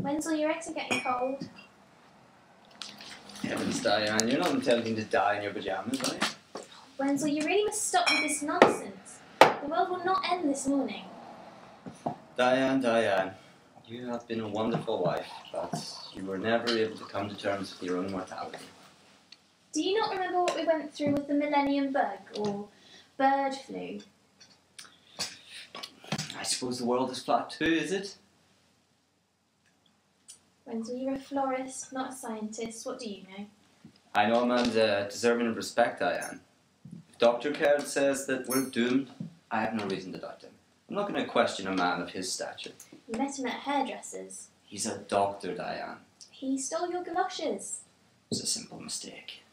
Wenzel, your eggs are getting cold. Heavens, Diane, you're not intending to die in your pyjamas, are you? Wenzel, you really must stop with this nonsense. The world will not end this morning. Diane, you have been a wonderful wife, but you were never able to come to terms with your own mortality. Do you not remember what we went through with the millennium bug, or bird flu? I suppose the world is flat too, is it? Wenzel, you're a florist, not a scientist. What do you know? I know a man's deserving of respect, Diane. If Dr. Goddard says that we're doomed, I have no reason to doubt him. I'm not going to question a man of his stature. You met him at hairdresser's. He's a doctor, Diane. He stole your galoshes. It's a simple mistake.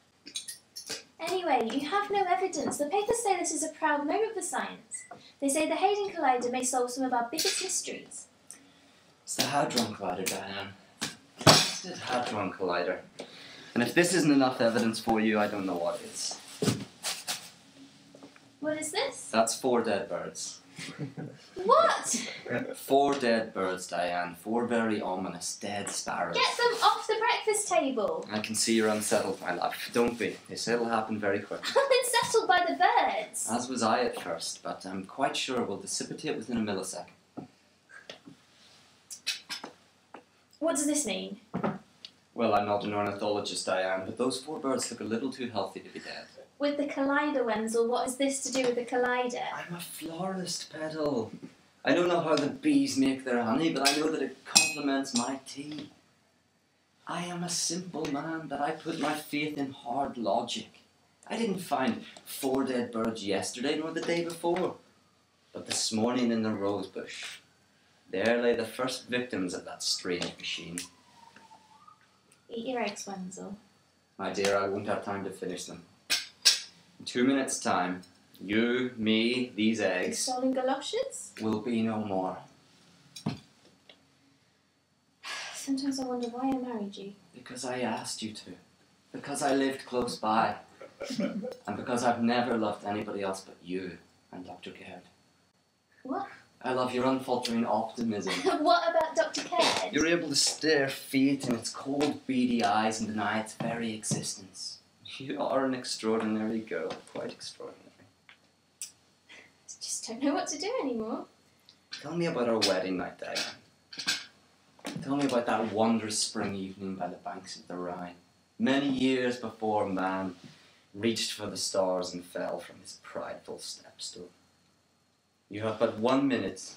Anyway, you have no evidence. The papers say this is a proud moment for science. They say the Hadron Collider may solve some of our biggest mysteries. It's the Hadron Collider, Diane. It's the Hadron Collider. And if this isn't enough evidence for you, I don't know what is. What is this? That's 4 dead birds. What? 4 dead birds, Diane. 4 very ominous dead sparrows. Get them off the breakfast table. I can see you're unsettled, my love. Don't be. They say it'll happen very quickly. I've been settled by the birds. As was I at first, but I'm quite sure we'll dissipate within a millisecond. What does this mean? Well, I'm not an ornithologist, Diane, but those 4 birds look a little too healthy to be dead. With the collider, Wenzel, what has this to do with the collider? I'm a florist, Petal. I don't know how the bees make their honey, but I know that it complements my tea. I am a simple man, but I put my faith in hard logic. I didn't find 4 dead birds yesterday, nor the day before. But this morning in the rose bush, there lay the first victims of that strange machine. Eat your eggs, Wenzel. My dear, I won't have time to finish them. In 2 minutes' time, you, me, these eggs... The stolen galoshes? ...will be no more. Sometimes I wonder why I married you. Because I asked you to. Because I lived close by. And because I've never loved anybody else but you and Dr. Goddard. What? I love your unfaltering optimism. What about Dr. Goddard? You're able to stare fate in its cold, beady eyes and deny its very existence. You are an extraordinary girl. Quite extraordinary. I just don't know what to do anymore. Tell me about our wedding night, Diane. Tell me about that wondrous spring evening by the banks of the Rhine. Many years before man reached for the stars and fell from his prideful stepstool. You have but 1 minute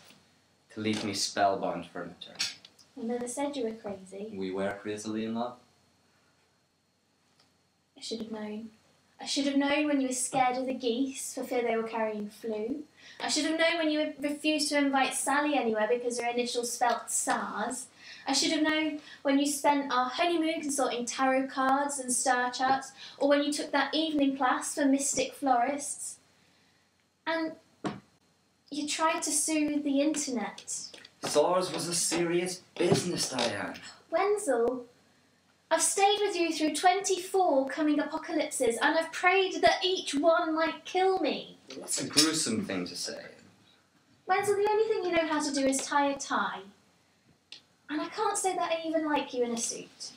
to leave me spellbound for an eternity. I never said you were crazy. We were crazily in love. I should have known. I should have known when you were scared of the geese for fear they were carrying flu. I should have known when you refused to invite Sally anywhere because her initials spelt SARS. I should have known when you spent our honeymoon consulting tarot cards and star charts, or when you took that evening class for mystic florists. And you tried to soothe the internet. SARS was a serious business, Diane. Wenzel, I've stayed with you through 24 coming apocalypses, and I've prayed that each one might kill me. That's a gruesome thing to say. Wenzel, the only thing you know how to do is tie a tie. And I can't say that I even like you in a suit.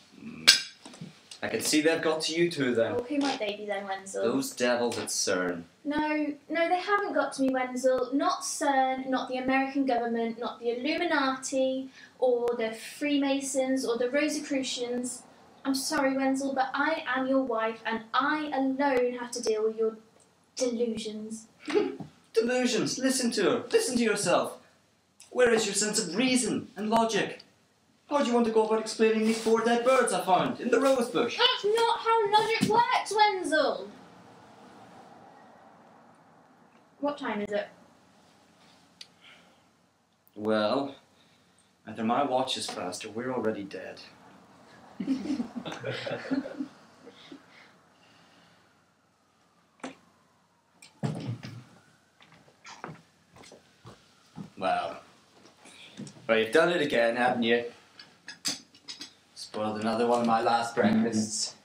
I can see they've got to you too, then. Well, who might they be then, Wenzel? Those devils at CERN. No, they haven't got to me, Wenzel. Not CERN, not the American government, not the Illuminati, or the Freemasons, or the Rosicrucians. I'm sorry, Wenzel, but I am your wife, and I alone have to deal with your delusions. Delusions? Listen to her. Listen to yourself. Where is your sense of reason and logic? How do you want to go about explaining these 4 dead birds I found in the rose bush? That's not how logic works, Wenzel! What time is it? Well, either my watch is fast or we're already dead. Well, you've done it again, haven't you? Spoiled another one of my last breakfasts.